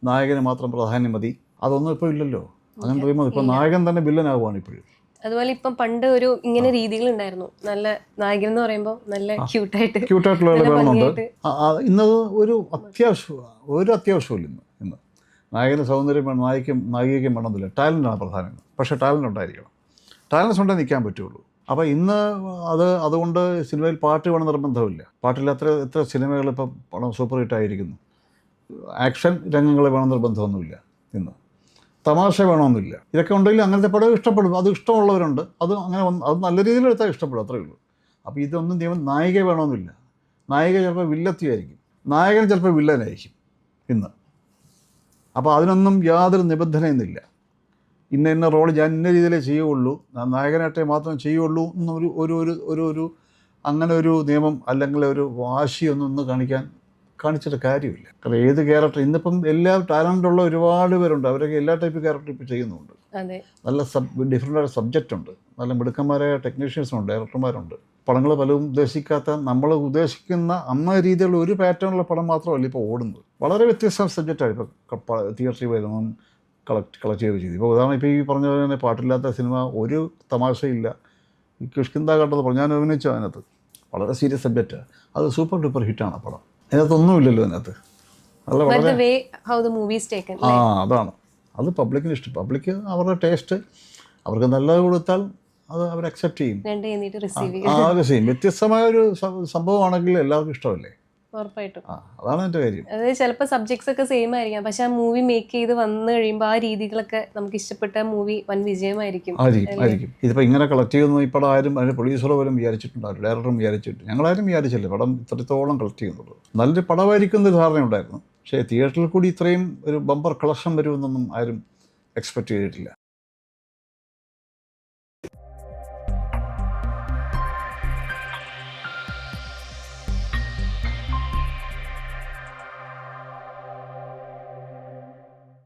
നായകന് മാത്രം പ്രാധാന്യം മതി, അതൊന്നും ഇപ്പോൾ ഇല്ലല്ലോ. അങ്ങനെ പറയുമ്പോൾ ഇപ്പോൾ നായകൻ തന്നെ വില്ലനാകുവാണ് ഇപ്പോഴും. അതുപോലെ ഇപ്പം പണ്ട് ഒരു ഇങ്ങനെ രീതികളുണ്ടായിരുന്നു, നല്ല നായകൻ എന്ന് പറയുമ്പോൾ നല്ല ക്യൂട്ടായിട്ടുള്ള വേണമെന്നുണ്ട്. ഇന്നത് ഒരു അത്യാവശ്യമില്ല. ഇന്ന് നായകന് സൗന്ദര്യം വേണം, നായികയ്ക്കും വേണമെന്നില്ല, ടാലൻ്റാണ് പ്രധാനം. പക്ഷേ ടാലൻ്റ് ഉണ്ടായിരിക്കണം, ടാലൻസ് ഉണ്ടെങ്കിൽ നിൽക്കാൻ പറ്റുള്ളൂ. അപ്പോൾ ഇന്ന് അതുകൊണ്ട് സിനിമയിൽ പാട്ട് വേണം നിർബന്ധമില്ല. പാട്ടിൽ എത്ര സിനിമകൾ ഇപ്പം പണം സൂപ്പർ ഹിറ്റായിരിക്കുന്നു. ആക്ഷൻ രംഗങ്ങൾ വേണം നിർബന്ധമൊന്നുമില്ല. ഇന്ന് തമാശ വേണമെന്നില്ല. ഇതൊക്കെ ഉണ്ടെങ്കിൽ അങ്ങനത്തെ പടം ഇഷ്ടപ്പെടും. അത് ഇഷ്ടമുള്ളവരുണ്ട്. അത് അങ്ങനെ അത് നല്ല രീതിയിൽ എടുത്താൽ ഇഷ്ടപ്പെടും, അത്രയേ ഉള്ളൂ. അപ്പോൾ ഇതൊന്നും നിയമം നായിക വേണമെന്നില്ല. നായിക ചിലപ്പോൾ വില്ലത്തിയായിരിക്കും, നായകൻ ചിലപ്പോൾ വില്ലനായിരിക്കും ഇന്ന്. അപ്പോൾ അതിനൊന്നും യാതൊരു നിബന്ധനയൊന്നുമില്ല. ഇന്ന റോൾ ഞാൻ ഇന്ന രീതിയിലേ ചെയ്യുള്ളൂ, നായകനായിട്ടേ മാത്രം ചെയ്യുള്ളൂ എന്നൊരു ഒരു ഒരു ഒരു ഒരു അങ്ങനെ ഒരു നിയമം അല്ലെങ്കിൽ ഒരു വാശിയൊന്നും കാണിച്ചിട്ട് കാര്യമില്ല. കാരണം ഏത് ക്യാരക്ടർ ഇന്നിപ്പം എല്ലാ ടാലൻ്റുള്ള ഒരുപാട് പേരുണ്ട്. അവരൊക്കെ എല്ലാ ടൈപ്പ് ക്യാരക്ടർ ഇപ്പോൾ ചെയ്യുന്നുണ്ട്. നല്ല ഡിഫറെൻ്റ് സബ്ജക്റ്റ് ഉണ്ട്, നല്ല മിടുക്കന്മാരായ ടെക്നീഷ്യൻസുണ്ട്, ഡയറക്ടർമാരുണ്ട്. പടങ്ങൾ പലരും ഉദ്ദേശിക്കാത്ത, നമ്മൾ ഉദ്ദേശിക്കുന്ന അന്ന രീതിയിലുള്ള ഒരു പാറ്റേണുള്ള പടം മാത്രമല്ല ഇപ്പോൾ ഓടുന്നത്. വളരെ വ്യത്യസ്ത സബ്ജക്റ്റാണ് ഇപ്പോൾ തിയേറ്ററിൽ വരുന്നതും കളക്ട് ചെയ്ത്. ഇപ്പോൾ ഉദാഹരണം ഇപ്പോൾ ഈ പറഞ്ഞ പോലെ തന്നെ പാട്ടില്ലാത്ത സിനിമ ഒരു തമാശയില്ല. ഈ കിഷ്കിന്താഘട്ടത്ത് പറഞ്ഞു, ഞാൻ അഭിനയിച്ചു അതിനകത്ത്. വളരെ സീരിയസ് സബ്ജക്റ്റാണ്. അത് സൂപ്പർ ഡൂപ്പർ ഹിറ്റാണ് ആ പടം. അതിനകത്തൊന്നുമില്ലല്ലോ അതിനകത്ത്. നല്ല വളരെ അതാണ്. അത് പബ്ലിക്കിന് ഇഷ്ടം. പബ്ലിക്ക് അവരുടെ ടേസ്റ്റ്, അവർക്ക് നല്ലത് കൊടുത്താൽ അത് അവർ അക്സെപ്റ്റ് ചെയ്യും. വ്യത്യസ്തമായ ഒരു സംഭവമാണെങ്കിൽ എല്ലാവർക്കും ഇഷ്ടമല്ലേ? ഉറപ്പായിട്ടും. അതാണ് എൻ്റെ കാര്യം. അതായത് ചിലപ്പോൾ സബ്ജക്ട്സ് ഒക്കെ സെയിം ആയിരിക്കാം, പക്ഷെ ആ മൂവി മേക്ക് ചെയ്ത് വന്നു കഴിയുമ്പോൾ ആ രീതികളൊക്കെ നമുക്ക് ഇഷ്ടപ്പെട്ട മൂവി വൻ വിജയമായിരിക്കും. ആയിരിക്കും. ഇതിപ്പോൾ ഇങ്ങനെ കളക്ട് ചെയ്യുന്നു ഈ പടം ആരും അതിന് പ്രൊഡ്യൂസർ പോലും വിചാരിച്ചിട്ടുണ്ടാവില്ല, ഡയറക്ടറും വിചാരിച്ചിട്ടുണ്ട്. ഞങ്ങളാരും വിചാരിച്ചില്ല പടം ഇത്രത്തോളം കളക്ട് ചെയ്യുന്നുള്ളൂ. നല്ലൊരു പടമായിരിക്കും എന്നൊരു ധാരണയുണ്ടായിരുന്നു. പക്ഷേ തിയേറ്ററിൽ കൂടി ഇത്രയും ഒരു ബമ്പർ കളക്ഷൻ വരുമെന്നൊന്നും ആരും എക്സ്പെക്റ്റ് ചെയ്തിട്ടില്ല.